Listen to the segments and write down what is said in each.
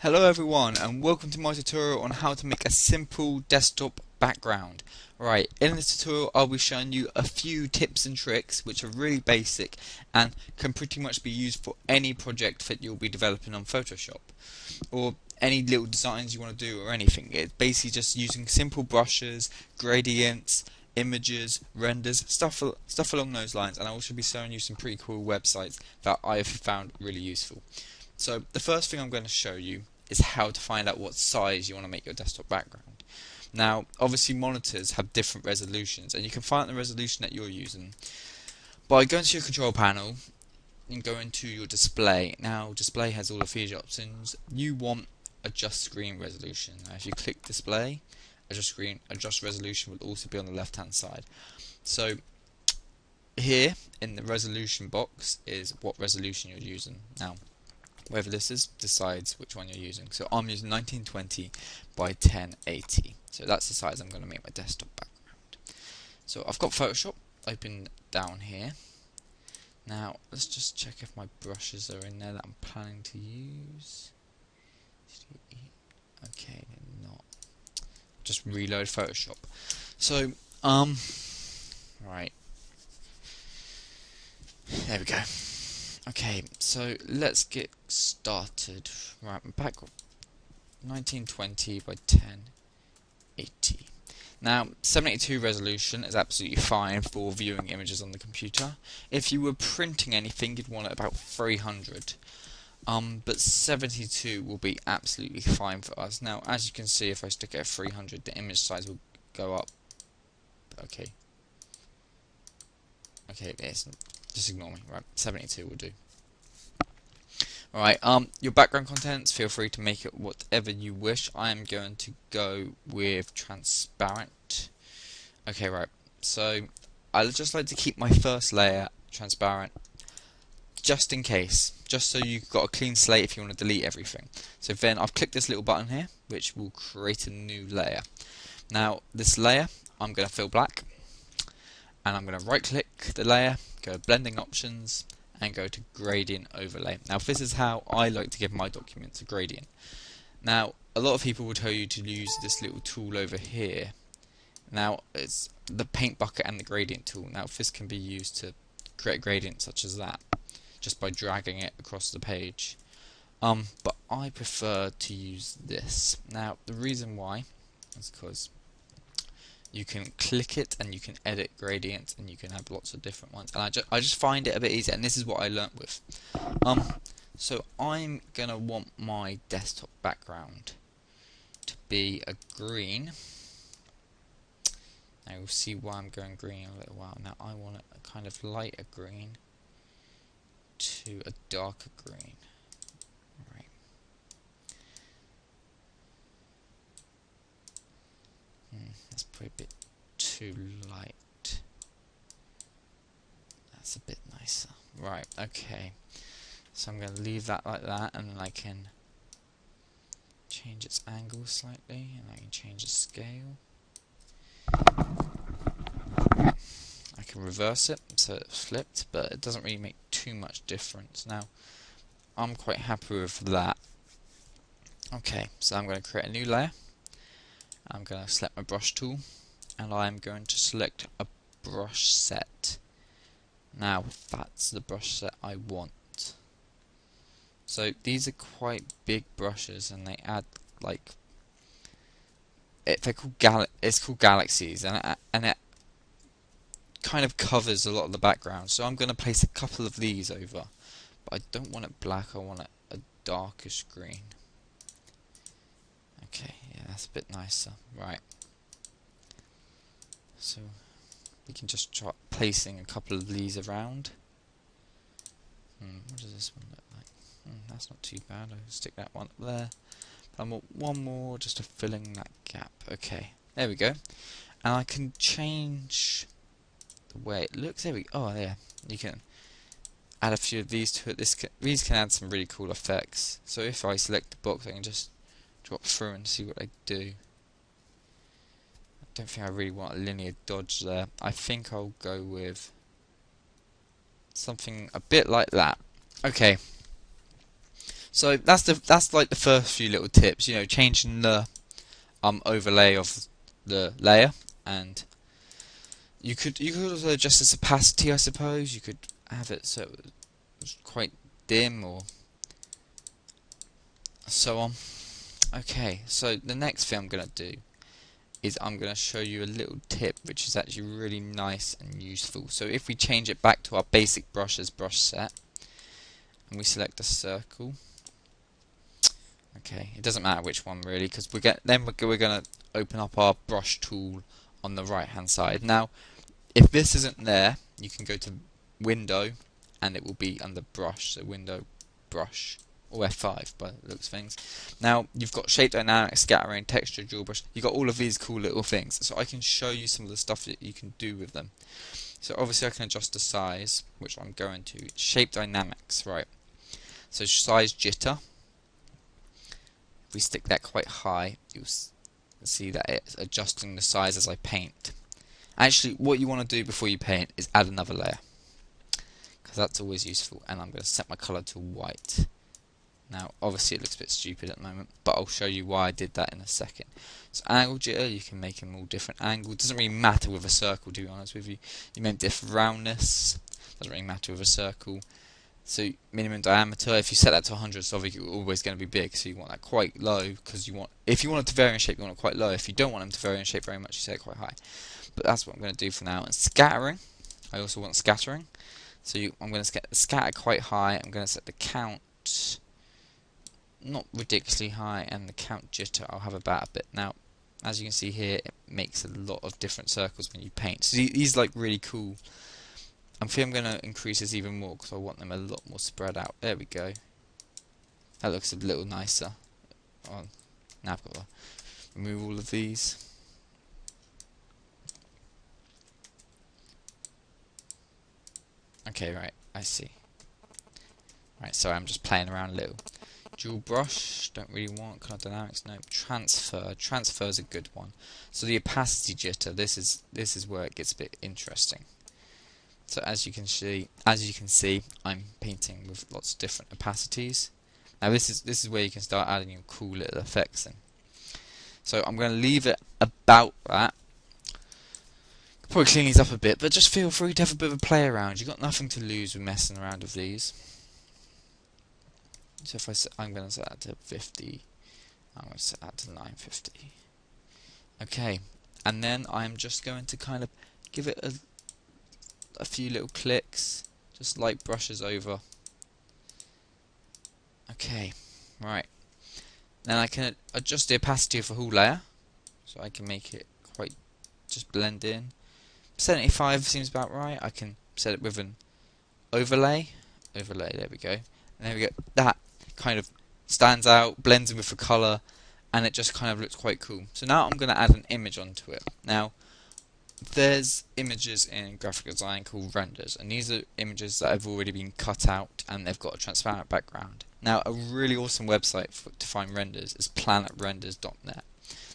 Hello everyone and welcome to my tutorial on how to make a simple desktop background. Right, in this tutorial I'll be showing you a few tips and tricks which are really basic and can pretty much be used for any project that you'll be developing on Photoshop or any little designs you want to do or anything. It's basically just using simple brushes, gradients, images, renders, stuff along those lines, and I'll also be showing you some pretty cool websites that I've found really useful. So the first thing I'm going to show you is how to find out what size you want to make your desktop background. Now, obviously monitors have different resolutions, and you can find the resolution that you're using by going to your control panel and go into your display. Now, display has all of these options. You want adjust screen resolution. Now, if you click display, adjust resolution will also be on the left hand side. So here in the resolution box is what resolution you're using. Now, whether this is decides which one you're using. So I'm using 1920 by 1080. So that's the size I'm going to make my desktop background. So I've got Photoshop open down here. Now let's just check if my brushes are in there that I'm planning to use. Okay, they're not. Just reload Photoshop. So right. There we go. Okay, so let's get started. Right, I'm back 1920 by 1080. Now, 782 resolution is absolutely fine for viewing images on the computer. If you were printing anything, you'd want it about 300. But 72 will be absolutely fine for us. Now, as you can see, if I stick it at 300, the image size will go up. Okay, it's just ignore me. Right, 72 will do. Alright, your background contents, feel free to make it whatever you wish. I am going to go with transparent. Okay, right, so I just like to keep my first layer transparent, just in case, just so you've got a clean slate if you want to delete everything. So then I've clicked this little button here, which will create a new layer. Now, this layer, I'm going to fill black, and I'm going to right click the layer, go blending options, and go to gradient overlay. Now this is how I like to give my documents a gradient. Now a lot of people will tell you to use this little tool over here. Now it's the paint bucket and the gradient tool. Now this can be used to create a gradient such as that just by dragging it across the page. But I prefer to use this. Now the reason why is because you can click it and you can edit gradients and you can have lots of different ones, and I just find it a bit easier, and this is what I learnt with. So I'm gonna want my desktop background to be a green. Now you'll see why I'm going green in a little while. Now I want it a kind of lighter green to a darker green. Right. That's probably a bit too light. That's a bit nicer. Right, okay. So I'm going to leave that like that, and then I can change its angle slightly, and I can change the scale. I can reverse it so it's flipped, but it doesn't really make too much difference. Now, I'm quite happy with that. Okay, so I'm going to create a new layer. I'm going to select my brush tool, and I'm going to select a brush set. Now that's the brush set I want. So these are quite big brushes, and they add like they're called it's called Galaxies, and it kind of covers a lot of the background. So I'm going to place a couple of these over, but I don't want it black. I want it a darkish green. Okay, yeah, that's a bit nicer. Right. So we can just try placing a couple of these around. What does this one look like? That's not too bad. I'll stick that one up there. I want one more just to fill in that gap. Okay, there we go. And I can change the way it looks. There we go. Oh, yeah. You can add a few of these to it. These can add some really cool effects. So if I select the box, I can just drop through and see what they do. I don't think I really want a linear dodge there. I think I'll go with something a bit like that. Okay, So that's like the first few little tips, you know, changing the overlay of the layer, and you could also adjust its opacity, I suppose. You could have it so it was quite dim or so on. Okay, so the next thing I'm gonna do is I'm gonna show you a little tip which is actually really nice and useful. So if we change it back to our basic brushes brush set and we select a circle. Okay, it doesn't matter which one really, because we're gonna open up our brush tool on the right hand side. Now, if this isn't there, you can go to Window, and it will be under Brush. So Window, Brush, or F5 by the looks of things. Now you've got Shape Dynamics, Scattering, Texture, Dual Brush. You've got all of these cool little things. So I can show you some of the stuff that you can do with them. So obviously I can adjust the size, which I'm going to. Shape Dynamics, right? So size jitter. If we stick that quite high, you'll see that it's adjusting the size as I paint. Actually, what you want to do before you paint is add another layer, because that's always useful. And I'm going to set my colour to white. Now, obviously it looks a bit stupid at the moment, but I'll show you why I did that in a second. So angle jitter, you can make them all different angles. Doesn't really matter with a circle, to be honest with you. You make different roundness. Doesn't really matter with a circle. So minimum diameter, if you set that to 100, it's obviously always going to be big, so you want that quite low, because if you want it to vary in shape, you want it quite low. If you don't want them to vary in shape very much, you set it quite high. But that's what I'm going to do for now. And scattering, I also want scattering. So I'm going to scatter quite high. I'm going to set the count not ridiculously high, and the count jitter I'll have about a bit. Now, as you can see here, it makes a lot of different circles when you paint. So these like really cool. I think I'm going to increase this even more because I want them a lot more spread out. There we go. That looks a little nicer. Oh, now I've got to remove all of these. Okay, right, I see. Right, so I'm just playing around a little. Dual brush, don't really want. Color dynamics, no. Transfer is a good one. So the opacity jitter, this is where it gets a bit interesting. So as you can see, I'm painting with lots of different opacities. Now this is where you can start adding your cool little effects in. So I'm going to leave it about that. Could probably clean these up a bit, but just feel free to have a bit of a play around. You've got nothing to lose with messing around with these. So if I'm going to set that to 50, I'm going to set that to 950. Okay, and then I'm just going to kind of give it a few little clicks, just light brushes over. Okay, right. Then I can adjust the opacity of the whole layer, so I can make it quite just blend in. 75 seems about right. I can set it with an overlay. There we go. And there we go. That kind of stands out, blends in with the colour, and it just kind of looks quite cool. So now I'm going to add an image onto it. Now, there's images in graphic design called renders, and these are images that have already been cut out and they've got a transparent background. Now, a really awesome website to find renders is planetrenders.net.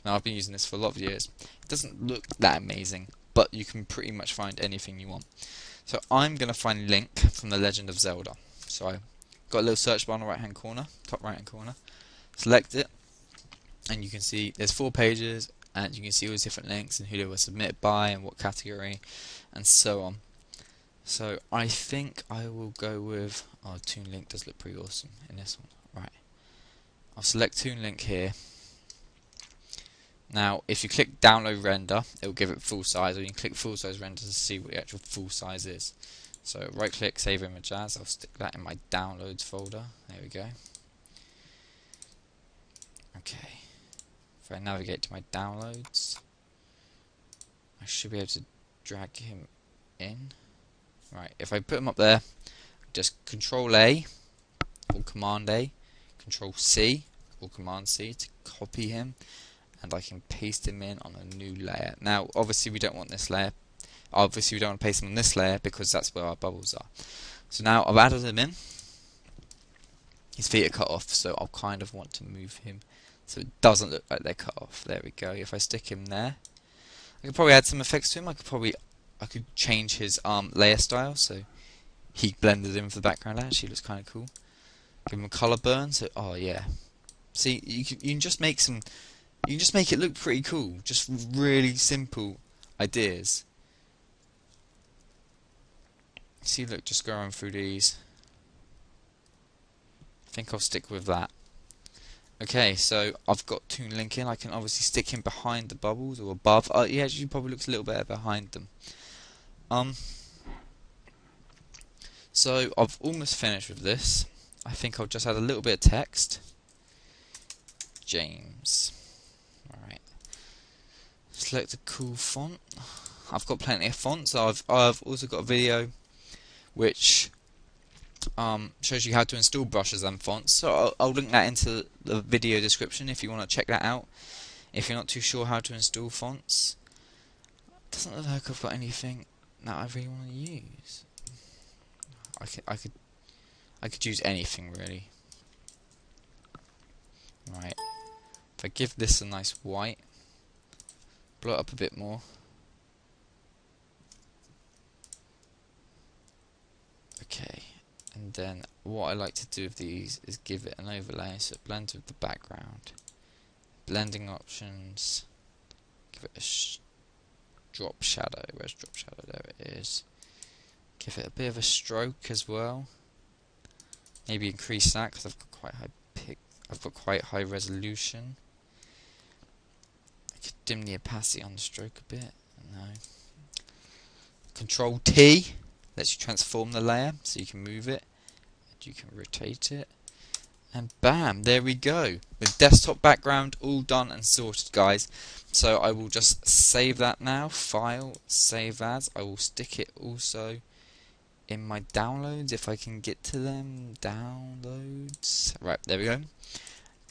Now, I've been using this for a lot of years. It doesn't look that amazing, but you can pretty much find anything you want. So I'm going to find Link from The Legend of Zelda. So I've got a little search bar on the right hand corner, top right hand corner. Select it, and you can see there's 4 pages, and you can see all these different links and who they were submitted by and what category and so on. So I think I will go with, oh, Toon Link does look pretty awesome in this one. Right, I'll select Toon Link here. Now if you click download render, it will give it full size, or you can click full size render to see what the actual full size is. So right click, save image as, I'll stick that in my downloads folder. There we go. Okay. If I navigate to my downloads, I should be able to drag him in. Right, if I put him up there, just Control A or Command A, Control C or Command C to copy him, and I can paste him in on a new layer. Now, obviously we don't want this layer. Obviously we don't want to paste him on this layer because that's where our bubbles are. So now I've added him in. His feet are cut off, so I'll kind of want to move him so it doesn't look like they're cut off. There we go. If I stick him there, I could probably add some effects to him. I could change his layer style so he blended in with the background. Actually looks kind of cool. Give them a colour burn. So, oh yeah. See, you can just make some. You can just make it look pretty cool. Just really simple ideas. See, look, just going through these. I think I'll stick with that. Okay, so I've got Toon Link in. I can obviously stick him behind the bubbles or above. He actually probably looks a little better behind them. So I've almost finished with this. I think I'll just add a little bit of text. James. Alright. Select a cool font. I've got plenty of fonts. I've also got a video which shows you how to install brushes and fonts. So I'll link that into the video description if you want to check that out. If you're not too sure how to install fonts. Doesn't look like I've got anything that I really want to use. I could use anything really. Right. If I give this a nice white, blow it up a bit more. Okay. And then what I like to do with these is give it an overlay so it blends with the background. Blending options. Give it a drop shadow. Where's drop shadow? There it is. Give it a bit of a stroke as well. Maybe increase that because I've got quite high resolution. I could dim the opacity on the stroke a bit. No. Control T lets you transform the layer so you can move it. You can rotate it. And bam, there we go. With desktop background all done and sorted, guys. So I will just save that now. File, save as. I will stick it also in my downloads if I can get to them. Downloads. Right, there we go.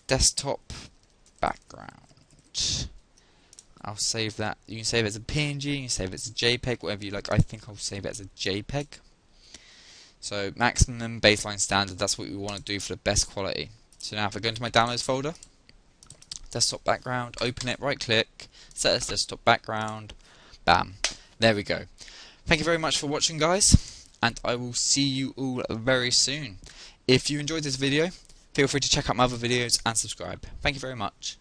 Desktop background. I'll save that. You can save it as a PNG, you can save it as a JPEG, whatever you like. I think I'll save it as a JPEG. So maximum baseline standard, that's what we want to do for the best quality. So now if I go into my downloads folder, desktop background, open it, right click, set as desktop background, bam. There we go. Thank you very much for watching, guys, and I will see you all very soon. If you enjoyed this video, feel free to check out my other videos and subscribe. Thank you very much.